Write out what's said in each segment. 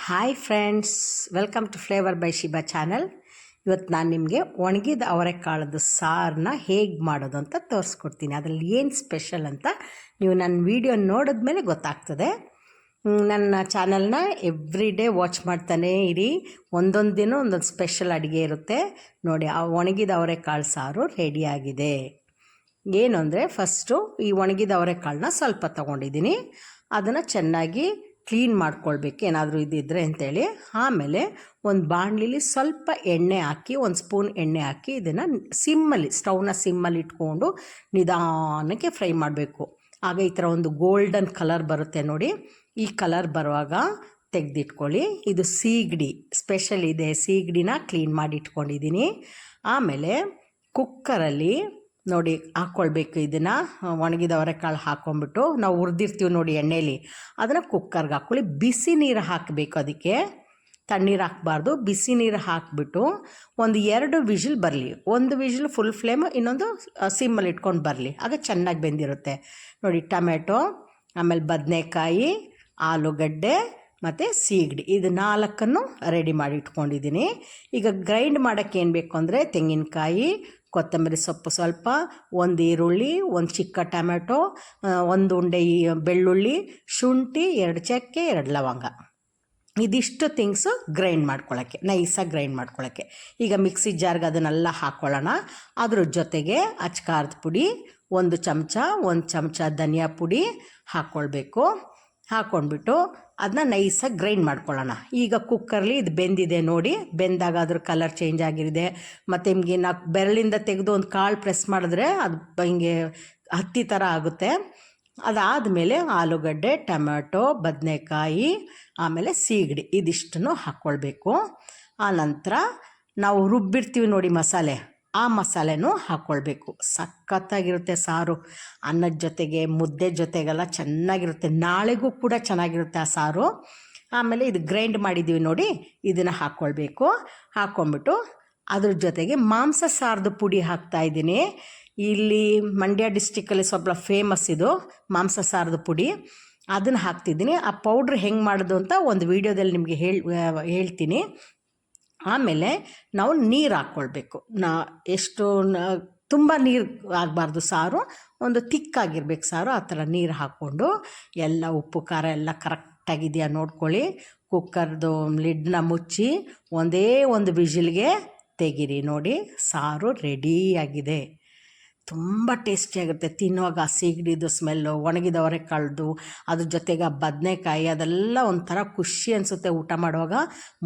Hi friends, welcome to flavour by Shiba channel. ಇವತ್ತು ನಾನು ನಿಮಗೆ ಒಣಗಿದ ಅವರೆಕಾಳದ ಸಾರನ್ನ ಹೇಗೆ ಮಾಡೋದು ಅಂತ ತೋರಿಸ್ಕೊಡ್ತೀನಿ. ಅದರಲ್ಲಿ ಏನು ಸ್ಪೆಷಲ್ ಅಂತ ನೀವು ನನ್ನ ವಿಡಿಯೋ ನೋಡಿದ್ಮೇಲೆ ಗೊತ್ತಾಗ್ತದೆ. ನನ್ನ ಚಾನಲ್ನ ಎವ್ರಿ ಡೇ ವಾಚ್ ಮಾಡ್ತಾನೆ ಇರಿ. ಒಂದೊಂದು ದಿನ ಒಂದೊಂದು ಸ್ಪೆಷಲ್ ಅಡುಗೆ ಇರುತ್ತೆ ನೋಡಿ. ಆ ಒಣಗಿದ ಅವರೆಕಾಳು ಸಾರು ರೆಡಿಯಾಗಿದೆ. ಏನು ಅಂದರೆ, ಫಸ್ಟು ಈ ಒಣಗಿದ ಅವರೆಕಾಳನ್ನ ಸ್ವಲ್ಪ ತೊಗೊಂಡಿದ್ದೀನಿ. ಅದನ್ನು ಚೆನ್ನಾಗಿ ಕ್ಲೀನ್ ಮಾಡ್ಕೊಳ್ಬೇಕು, ಏನಾದರೂ ಇದ್ದಿದ್ರೆ ಅಂತೇಳಿ. ಆಮೇಲೆ ಒಂದು ಬಾಣಲಿಲಿ ಸ್ವಲ್ಪ ಎಣ್ಣೆ ಹಾಕಿ, ಒಂದು ಸ್ಪೂನ್ ಎಣ್ಣೆ ಹಾಕಿ ಇದನ್ನು ಸ್ಟವ್ನ ಸಿಮ್ಮಲ್ಲಿ ಇಟ್ಕೊಂಡು ನಿಧಾನಕ್ಕೆ ಫ್ರೈ ಮಾಡಬೇಕು. ಆಗ ಈ ಥರ ಒಂದು ಗೋಲ್ಡನ್ ಕಲರ್ ಬರುತ್ತೆ ನೋಡಿ. ಈ ಕಲರ್ ಬರುವಾಗ ತೆಗೆದಿಟ್ಕೊಳ್ಳಿ. ಇದು ಸೀಗಡಿ ಸ್ಪೆಷಲ್ ಇದೆ, ಸೀಗಡಿನ ಕ್ಲೀನ್ ಮಾಡಿ ಇಟ್ಕೊಂಡಿದ್ದೀನಿ. ಆಮೇಲೆ ಕುಕ್ಕರಲ್ಲಿ ನೋಡಿ ಹಾಕ್ಕೊಳ್ಬೇಕು. ಇದನ್ನು ಒಣಗಿದ ಅವರೆಕಾಳು ಹಾಕ್ಕೊಂಬಿಟ್ಟು ನಾವು ಹುರಿದಿರ್ತೀವಿ ನೋಡಿ ಎಣ್ಣೆಲಿ, ಅದನ್ನು ಕುಕ್ಕರ್ಗೆ ಹಾಕ್ಕೊಳ್ಳಿ. ಬಿಸಿ ನೀರು ಹಾಕಬೇಕು, ಅದಕ್ಕೆ ತಣ್ಣೀರು ಹಾಕಬಾರ್ದು. ಬಿಸಿ ನೀರು ಹಾಕಿಬಿಟ್ಟು ಒಂದು 2 ವಿಷಿಲ್ ಬರಲಿ. ಒಂದು ವಿಷಿಲ್ ಫುಲ್ ಫ್ಲೇಮ್, ಇನ್ನೊಂದು ಸಿಮ್ಮಲ್ಲಿ ಇಟ್ಕೊಂಡು ಬರಲಿ, ಆಗ ಚೆನ್ನಾಗಿ ಬೆಂದಿರುತ್ತೆ ನೋಡಿ. ಟೊಮೆಟೊ, ಆಮೇಲೆ ಬದನೆಕಾಯಿ, ಆಲೂಗಡ್ಡೆ ಮತ್ತು ಸೀಗಡಿ, ಇದು 4 ರೆಡಿ ಮಾಡಿ ಇಟ್ಕೊಂಡಿದ್ದೀನಿ. ಈಗ ಗ್ರೈಂಡ್ ಮಾಡೋಕ್ಕೆ ಏನು ಬೇಕು ಅಂದರೆ, ತೆಂಗಿನಕಾಯಿ, ಕೊತ್ತಂಬರಿ ಸೊಪ್ಪು ಸ್ವಲ್ಪ, ಒಂದು ಈರುಳ್ಳಿ, ಒಂದು ಚಿಕ್ಕ ಟೊಮೆಟೊ, ಒಂದು ಉಂಡೆ ಬೆಳ್ಳುಳ್ಳಿ, ಶುಂಠಿ, 2 ಚಕ್ಕೆ, 2 ಲವಂಗ, ಇದಿಷ್ಟು ಥಿಂಗ್ಸು ಗ್ರೈಂಡ್ ಮಾಡ್ಕೊಳ್ಳೋಕ್ಕೆ, ನೈಸಾಗಿ ಗ್ರೈಂಡ್ ಮಾಡ್ಕೊಳ್ಳೋಕ್ಕೆ. ಈಗ ಮಿಕ್ಸಿ ಜಾರ್ಗೆ ಅದನ್ನೆಲ್ಲ ಹಾಕ್ಕೊಳ್ಳೋಣ. ಅದ್ರ ಜೊತೆಗೆ ಅಚ್ಕಾರದ ಪುಡಿ 1 ಚಮಚ ಧನಿಯಾ ಪುಡಿ ಹಾಕ್ಕೊಳ್ಬೇಕು. ಹಾಕ್ಕೊಂಡ್ಬಿಟ್ಟು ಅದನ್ನ ನೈಸಾಗಿ ಗ್ರೈಂಡ್ ಮಾಡ್ಕೊಳ್ಳೋಣ. ಈಗ ಕುಕ್ಕರ್ಲಿ ಇದು ಬೆಂದಿದೆ ನೋಡಿ. ಬೆಂದಾಗ ಅದ್ರ ಕಲರ್ ಚೇಂಜ್ ಆಗಿರಿದೆ. ಮತ್ತು ನಿಮಗೆ ಬೆರಳಿಂದ ತೆಗೆದು ಒಂದು ಕಾಳು ಪ್ರೆಸ್ ಮಾಡಿದ್ರೆ ಅದು ಹಿಂಗೆ ಹತ್ತಿ ಥರ ಆಗುತ್ತೆ. ಅದಾದಮೇಲೆ ಆಲೂಗಡ್ಡೆ, ಟೊಮೆಟೊ, ಬದನೆಕಾಯಿ, ಆಮೇಲೆ ಸೀಗಡಿ, ಇದಿಷ್ಟನ್ನು ಹಾಕ್ಕೊಳ್ಬೇಕು. ಆನಂತರ ನಾವು ರುಬ್ಬಿರ್ತೀವಿ ನೋಡಿ ಮಸಾಲೆ, ಆ ಮಸಾಲೆನೂ ಹಾಕ್ಕೊಳ್ಬೇಕು. ಸಖತ್ತಾಗಿರುತ್ತೆ ಸಾರು. ಅನ್ನದ ಜೊತೆಗೆ, ಮುದ್ದೆ ಜೊತೆಗೆಲ್ಲ ಚೆನ್ನಾಗಿರುತ್ತೆ. ನಾಳೆಗೂ ಕೂಡ ಚೆನ್ನಾಗಿರುತ್ತೆ ಆ ಸಾರು. ಆಮೇಲೆ ಇದು ಗ್ರೈಂಡ್ ಮಾಡಿದ್ದೀವಿ ನೋಡಿ, ಇದನ್ನು ಹಾಕ್ಕೊಳ್ಬೇಕು. ಹಾಕ್ಕೊಂಬಿಟ್ಟು ಅದ್ರ ಜೊತೆಗೆ ಮಾಂಸ ಸಾರದ ಪುಡಿ ಹಾಕ್ತಾಯಿದ್ದೀನಿ. ಇಲ್ಲಿ ಮಂಡ್ಯ ಡಿಸ್ಟಿಕ್ಕಲ್ಲಿ ಸ್ವಲ್ಪ ಫೇಮಸ್ ಇದು ಮಾಂಸ ಸಾರದ ಪುಡಿ, ಅದನ್ನು ಹಾಕ್ತಿದ್ದೀನಿ. ಆ ಪೌಡ್ರ್ ಹೆಂಗೆ ಮಾಡೋದು ಅಂತ ಒಂದು ವೀಡಿಯೋದಲ್ಲಿ ನಿಮಗೆ ಹೇಳ್ತೀನಿ. ಆಮೇಲೆ ನಾವು ನೀರು ಹಾಕ್ಕೊಳ್ಬೇಕು. ಎಷ್ಟು ತುಂಬ ನೀರು ಆಗಬಾರ್ದು ಸಾರು, ಒಂದು ತಿಕ್ಕಾಗಿರ್ಬೇಕು ಸಾರು. ಆ ಥರ ನೀರು ಹಾಕ್ಕೊಂಡು ಎಲ್ಲ ಉಪ್ಪು ಖಾರ ಎಲ್ಲ ಕರೆಕ್ಟಾಗಿದೆಯಾ ನೋಡ್ಕೊಳ್ಳಿ. ಕುಕ್ಕರ್ದು ಲಿಡ್ನ ಮುಚ್ಚಿ ಒಂದೇ ಒಂದು ವಿಷಿಲ್ಗೆ ತೆಗೀರಿ ನೋಡಿ. ಸಾರು ರೆಡಿಯಾಗಿದೆ. ತುಂಬ ಟೇಸ್ಟಿಯಾಗುತ್ತೆ. ತಿನ್ನುವಾಗ ಸೀಗಡಿದು ಸ್ಮೆಲ್ಲು, ಒಣಗಿದ ಅವರೆಕಾಳ್ದು, ಅದ್ರ ಜೊತೆಗೆ ಬದನೆಕಾಯಿ, ಅದೆಲ್ಲ ಒಂಥರ ಖುಷಿ ಅನಿಸುತ್ತೆ ಊಟ ಮಾಡುವಾಗ.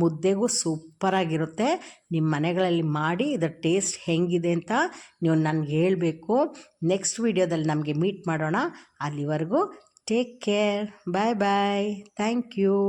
ಮುದ್ದೆಗೂ ಸೂಪರಾಗಿರುತ್ತೆ. ನಿಮ್ಮ ಮನೆಗಳಲ್ಲಿ ಮಾಡಿ ಇದರ ಟೇಸ್ಟ್ ಹೆಂಗಿದೆ ಅಂತ ನೀವು ನನಗೆ ಹೇಳಬೇಕು. ನೆಕ್ಸ್ಟ್ ವೀಡಿಯೋದಲ್ಲಿ ನಮಗೆ ಮೀಟ್ ಮಾಡೋಣ. ಅಲ್ಲಿವರೆಗೂ take care. Bye bye. Thank you.